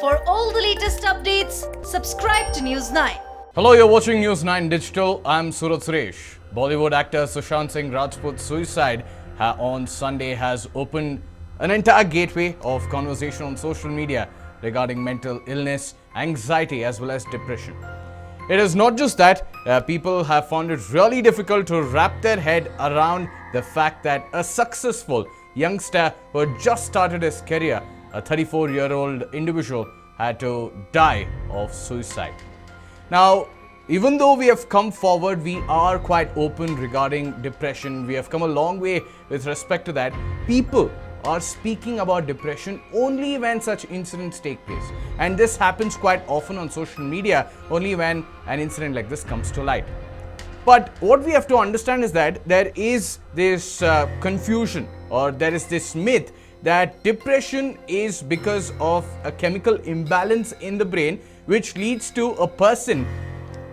For all the latest updates, subscribe to News 9. Hello, you're watching News 9 Digital. I'm Surat Suresh. Bollywood actor Sushant Singh Rajput's suicide on Sunday has opened an entire gateway of conversation on social media regarding mental illness, anxiety, as well as depression. It is not just that people have found it really difficult to wrap their head around the fact that a successful youngster who had just started his career, a 34-year-old individual, had to die of suicide. Now, even though we have come forward, we are quite open regarding depression. We have come a long way with respect to that. People are speaking about depression only when such incidents take place. And this happens quite often on social media, only when an incident like this comes to light. But what we have to understand is that there is this confusion, or there is this myth that depression is because of a chemical imbalance in the brain, which leads to a person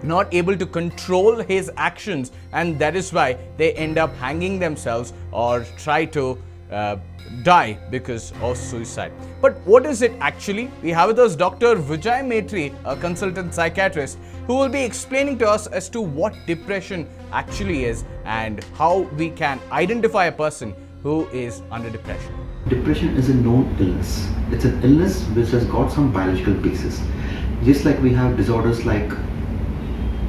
not able to control his actions, and that is why they end up hanging themselves or try to die because of suicide. But what is it actually? We have with us Dr. Vijay Maitri, a consultant psychiatrist, who will be explaining to us as to what depression actually is and how we can identify a person who is under depression. Depression is a known illness. It's an illness which has got some biological basis. Just like we have disorders like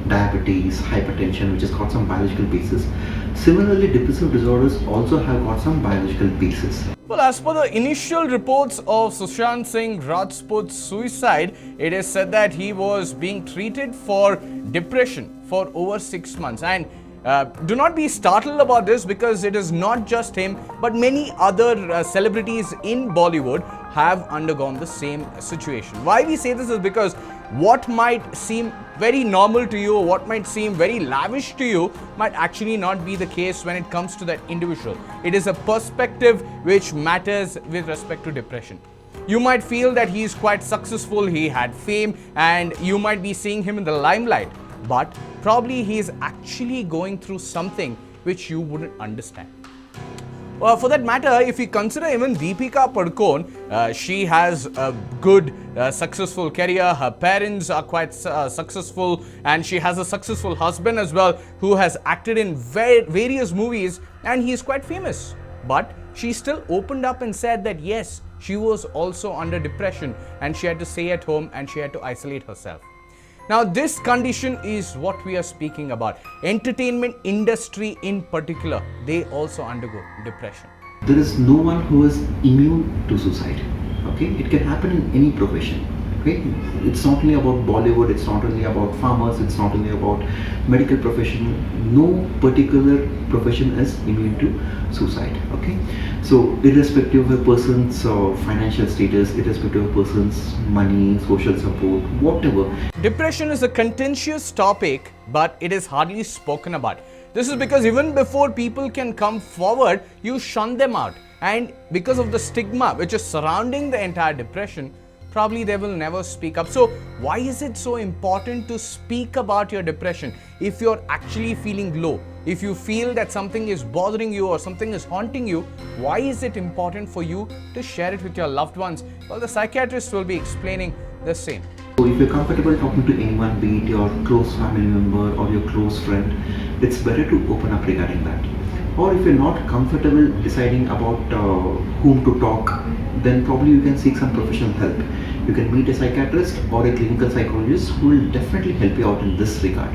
diabetes, hypertension, which has got some biological basis. Similarly, depressive disorders also have got some biological basis. Well, as per the initial reports of Sushant Singh Rajput's suicide, it is said that he was being treated for depression for over 6 months. And do not be startled about this, because it is not just him, but many other celebrities in Bollywood have undergone the same situation. Why we say this is because what might seem very normal to you, or what might seem very lavish to you, might actually not be the case when it comes to that individual. It is a perspective which matters with respect to depression. You might feel that he is quite successful, he had fame, and you might be seeing him in the limelight. But probably he is actually going through something which you wouldn't understand. For that matter, if you consider even Deepika Padukone, she has a good, successful career. Her parents are quite successful, and she has a successful husband as well, who has acted in various movies, and he is quite famous. But she still opened up and said that yes, she was also under depression, and she had to stay at home and she had to isolate herself. Now, this condition is what we are speaking about. Entertainment industry in particular, they also undergo depression. There is no one who is immune to suicide. Okay, it can happen in any profession. Okay, it's not only about Bollywood, it's not only about farmers, it's not only about medical profession. No particular profession is immune to suicide. Okay, so irrespective of a person's financial status, irrespective of a person's money, social support, whatever. Depression is a contentious topic, but it is hardly spoken about. This is because even before people can come forward, you shun them out. And because of the stigma which is surrounding the entire depression, probably they will never speak up. So why is it so important to speak about your depression? If you're actually feeling low, if you feel that something is bothering you or something is haunting you, why is it important for you to share it with your loved ones? Well, the psychiatrist will be explaining the same. So if you're comfortable talking to anyone, be it your close family member or your close friend, it's better to open up regarding that. Or if you're not comfortable deciding about whom to talk, then probably you can seek some professional help. You can meet a psychiatrist or a clinical psychologist who will definitely help you out in this regard.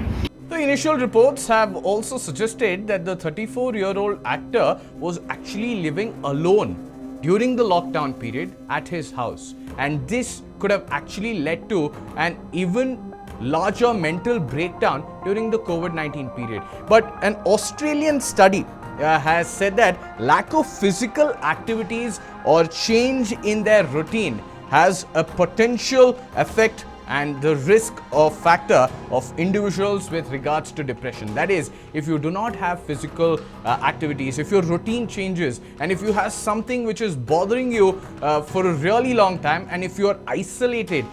The initial reports have also suggested that the 34-year-old actor was actually living alone during the lockdown period at his house. And this could have actually led to an even larger mental breakdown during the COVID-19 period. But an Australian study has said that lack of physical activities or change in their routine has a potential effect and the risk of factor of individuals with regards to depression. That is, if you do not have physical activities, if your routine changes, and if you have something which is bothering you for a really long time, and if you are isolated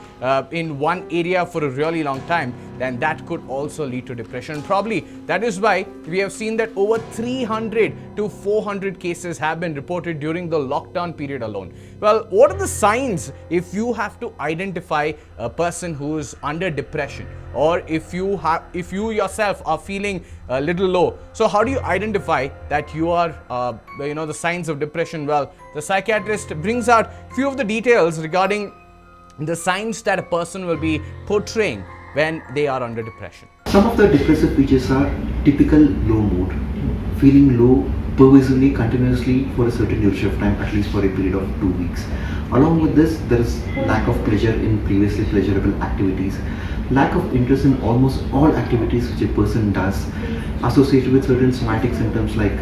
in one area for a really long time, then that could also lead to depression. Probably that is why we have seen that over 300 to 400 cases have been reported during the lockdown period alone. Well, what are the signs if you have to identify a person who is under depression, or if you yourself are feeling a little low? So how do you identify that you are the signs of depression? Well, the psychiatrist brings out few of the details regarding the signs that a person will be portraying when they are under depression. Some of the depressive features are typical low mood, feeling low pervasively, continuously for a certain duration of time, at least for a period of 2 weeks. Along with this, there is lack of pleasure in previously pleasurable activities, lack of interest in almost all activities which a person does, associated with certain somatic symptoms like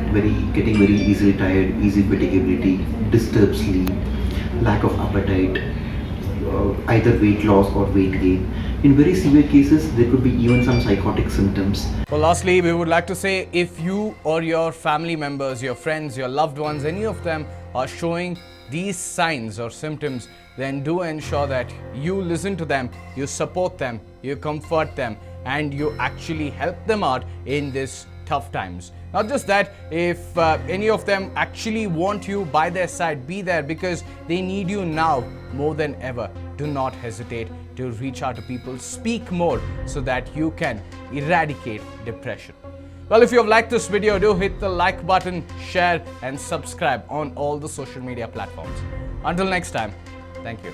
getting very easily tired, easy fatigability, disturbed sleep, lack of appetite, either weight loss or weight gain. In very severe cases, there could be even some psychotic symptoms. Well, lastly, we would like to say, if you or your family members, your friends, your loved ones, any of them are showing these signs or symptoms, then do ensure that you listen to them, you support them, you comfort them, and you actually help them out in this tough times. Not just that, if any of them actually want you by their side, be there, because they need you now more than ever. Do not hesitate to reach out to people, speak more, so that you can eradicate depression. Well, if you have liked this video, do hit the like button, share and subscribe on all the social media platforms. Until next time, thank you.